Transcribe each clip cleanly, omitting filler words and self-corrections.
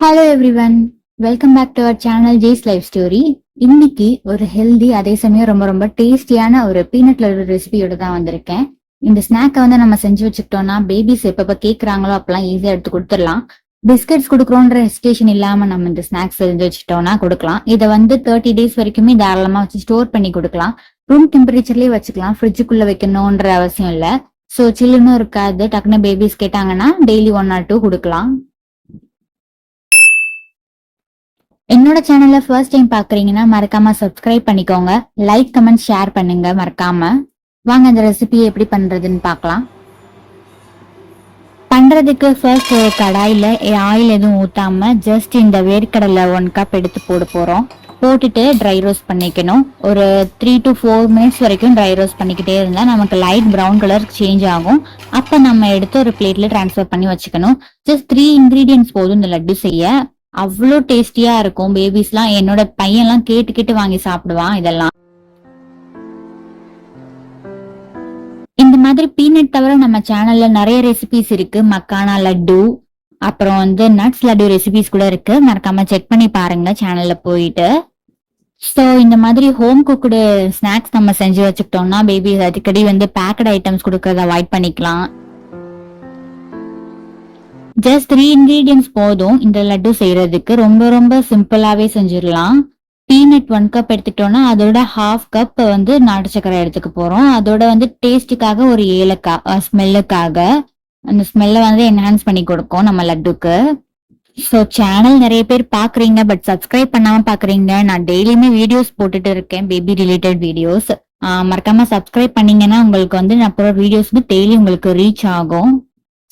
Hello everyone, welcome back to our channel Jay's life story. இன்னைக்கு ஒரு healthy அதே சமயம் ரொம்ப ரொம்ப டேஸ்டியான ஒரு பீனட் லட்டு ரெசிபியோட தான் வந்திருக்கேன். இந்த ஸ்நாக்கை வந்து நம்ம செஞ்சு வச்சுக்கிட்டோம்னா பேபிஸ் எப்பப்ப கேட்கறாங்களோ அப்பெல்லாம் ஈஸியா எடுத்து கொடுத்துடலாம். பிஸ்கட்ஸ் கொடுக்குறோன்ற ஹெசிடேஷன் இல்லாம நம்ம இந்த ஸ்நாக்ஸ் செஞ்சு வச்சுட்டோம்னா கொடுக்கலாம். இதை வந்து 30 days வரைக்குமே தாராளமா வச்சு ஸ்டோர் பண்ணி கொடுக்கலாம். ரூம் டெம்பரேச்சர்லயே வச்சுக்கலாம், ஃப்ரிட்ஜுக்குள்ள வைக்கணும்ன்ற அவசியம் இல்லை. ஸோ சில்லுன்னு இருக்காது. டக்குன்னு பேபிஸ் கேட்டாங்கன்னா டெய்லி 1 or 2 கொடுக்கலாம். என்னோட சேனல்ல ஃபர்ஸ்ட் டைம் பாக்குறீங்கன்னா மறக்காம சப்ஸ்கிரைப் பண்ணிக்கோங்க, லைக் கமெண்ட் ஷேர் பண்ணுங்க மறக்காம. வாங்க இந்த ரெசிபியை எப்படி பண்றதுன்னு பார்க்கலாம். பண்றதுக்கு ஃபர்ஸ்ட் ஒரு கடாயில ஆயில் எதுவும் ஊத்தாம ஜஸ்ட் இந்த வேர்க்கடலை 1 cup எடுத்து போட போறோம். போட்டுட்டு ட்ரை ரோஸ்ட் பண்ணிக்கணும். ஒரு 3 to 4 minutes வரைக்கும் ட்ரை ரோஸ்ட் பண்ணிக்கிட்டே இருந்தா நமக்கு லைட் ப்ரௌன் கலர் சேஞ்ச் ஆகும். அப்ப நம்ம எடுத்து ஒரு பிளேட்ல டிரான்ஸ்ஃபர் பண்ணி வச்சுக்கணும். ஜஸ்ட் 3 ingredients போதும் இந்த லட்டு செய்ய. அவ்வளோ டேஸ்டியா இருக்கும். பேபிஸ்லாம், என்னோட பையன்லாம் கேட்டு கேட்டு வாங்கி சாப்பிடுவான் இதெல்லாம். இந்த மாதிரி பீனட் தவிர நம்ம சேனல்ல நிறைய ரெசிபிஸ் இருக்கு. மக்கானா லட்டு, அப்புறம் வந்து நட்ஸ் லட்டு ரெசிபிஸ் கூட இருக்கு. மறக்காம செக் பண்ணி பாருங்க சேனல்ல போயிட்டு. ஸோ இந்த மாதிரி ஹோம் குக்குடு ஸ்நாக்ஸ் நம்ம செஞ்சு வச்சுக்கிட்டோம்னா பேபிஸ் அடிக்கடி வந்து பேக்கட் ஐட்டம்ஸ் கொடுக்கறத அவாய்ட் பண்ணிக்கலாம். ஜஸ்ட் 3 ingredients போதும் இந்த லட்டு செய்யறதுக்கு. ரொம்ப ரொம்ப சிம்பிளாவே செஞ்சிடலாம். பீனட் 1 cup எடுத்துட்டோம்னா அதோட 1/2 cup வந்து நாட்டு சக்கரை எடுத்துக்க போறோம். அதோட வந்து டேஸ்டுக்காக ஒரு ஏலக்காய், ஸ்மெல்லுக்காக. அந்த ஸ்மெல்லை வந்து என்ஹான்ஸ் பண்ணி கொடுக்கும் நம்ம லட்டுக்கு. ஸோ சேனல் நிறைய பேர் பாக்குறீங்க, பட் சப்ஸ்கிரைப் பண்ணாம பாக்குறீங்க. நான் டெய்லியுமே வீடியோஸ் போட்டுட்டு இருக்கேன், பேபி ரிலேட்டட் வீடியோஸ். மறக்காம சப்ஸ்கிரைப் பண்ணீங்கன்னா உங்களுக்கு வந்து நான் போற வீடியோஸ் வந்து டெய்லி உங்களுக்கு ரீச் ஆகும்.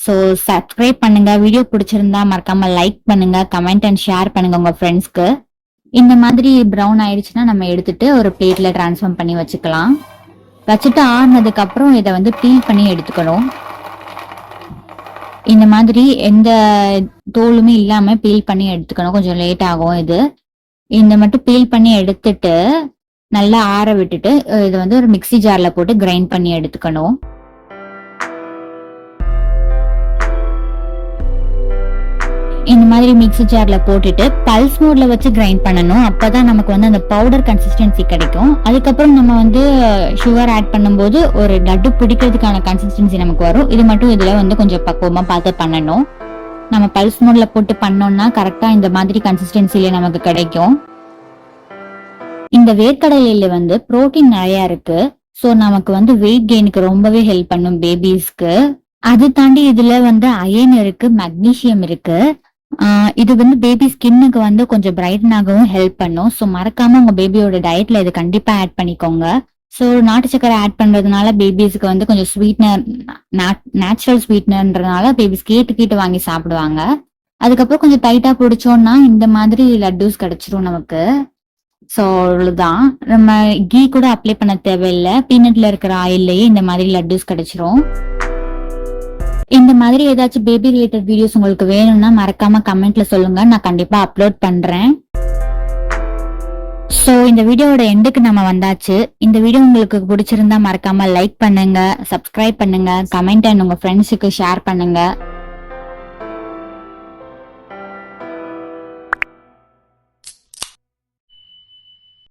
ஸோ சப்ஸ்கிரைப் பண்ணுங்க. வீடியோ பிடிச்சிருந்தா மறக்காம லைக் பண்ணுங்க, கமெண்ட் அண்ட் ஷேர் பண்ணுங்க உங்க ஃப்ரெண்ட்ஸ்க்கு. இந்த மாதிரி ப்ரௌன் ஆயிடுச்சுன்னா நம்ம எடுத்துட்டு ஒரு பிளேட்ல டிரான்ஸ்ஃபார்ம் பண்ணி வச்சுக்கலாம். வச்சுட்டு ஆறுனதுக்கு அப்புறம் இதை வந்து பீல் பண்ணி எடுத்துக்கணும். இந்த மாதிரி எந்த தோலுமே இல்லாம பீல் பண்ணி எடுத்துக்கணும். கொஞ்சம் லேட் ஆகும் இது. இந்த மட்டும் பீல் பண்ணி எடுத்துட்டு நல்லா ஆற விட்டுட்டு இதை வந்து ஒரு மிக்ஸி ஜார்ல போட்டு கிரைண்ட் பண்ணி எடுத்துக்கணும். இந்த மாதிரி மிக்ஸி ஜார்ல போட்டுட்டு பல்ஸ் மோட்ல வச்சு கிரைண்ட் பண்ணணும். அப்பதான் நமக்கு வந்து அந்த பவுடர் கன்சிஸ்டன்சி கிடைக்கும். அதுக்கப்புறம் நம்ம வந்து சுகர் ஆட் பண்ணும்போது ஒரு லட்டு பிடிக்கிறதுக்கான கன்சிஸ்டன்சி நமக்கு வரும். இது மட்டும் இதுல வந்து கொஞ்சம் பக்குவமா பார்த்து பண்ணணும். நம்ம பல்ஸ் மோட்ல போட்டு பண்ணோம்னா கரெக்டா இந்த மாதிரி கன்சிஸ்டன்சில நமக்கு கிடைக்கும். இந்த வேர்க்கடலையில வந்து புரோட்டீன் நிறைய இருக்கு. ஸோ நமக்கு வந்து வெயிட் கெயினுக்கு ரொம்பவே ஹெல்ப் பண்ணும் பேபிஸ்க்கு. அது தாண்டி இதுல வந்து அயன் இருக்கு, மெக்னீசியம் இருக்கு. இது வந்து பேபி ஸ்கின்னுக்கு வந்து கொஞ்சம் பிரைட்டன் ஆகவும் ஹெல்ப் பண்ணும். ஸோ மறக்காம உங்க பேபியோட டயட்ல இது கண்டிப்பா ஆட் பண்ணிக்கோங்க. ஸோ நாட்டு சக்கரை ஆட் பண்றதுனால பேபிஸ்க்கு வந்து கொஞ்சம் ஸ்வீட்னர், நேச்சுரல் ஸ்வீட்னர்ன்றதுனால பேபிஸ் கேட்டு வாங்கி சாப்பிடுவாங்க. அதுக்கப்புறம் கொஞ்சம் டைட்டா பிடிச்சோம்னா இந்த மாதிரி லட்டூஸ் கிடைச்சிரும் நமக்கு. ஸோ அவ்வளவுதான், நம்ம கீ கூட அப்ளை பண்ண தேவையில்லை. பீனட்ல இருக்கிற ஆயில்லையே இந்த மாதிரி லட்டூஸ் கிடைச்சிரும். இந்த மாதிரி ஏதாச்சும் பேபி ரிலேட்டட் வீடியோஸ் உங்களுக்கு வேணும்னா மறக்காம கமெண்ட்ல சொல்லுங்க, நான் கண்டிப்பா அப்லோட் பண்றேன். சோ இந்த வீடியோவோட எண்டுக்கு நம்ம வந்தாச்சு. இந்த வீடியோ உங்களுக்கு பிடிச்சிருந்தா மறக்காம லைக் பண்ணுங்க, சப்ஸ்கிரைப் பண்ணுங்க, கமெண்ட் அண்ட் உங்க ஃப்ரெண்ட்ஸுக்கு ஷேர் பண்ணுங்க.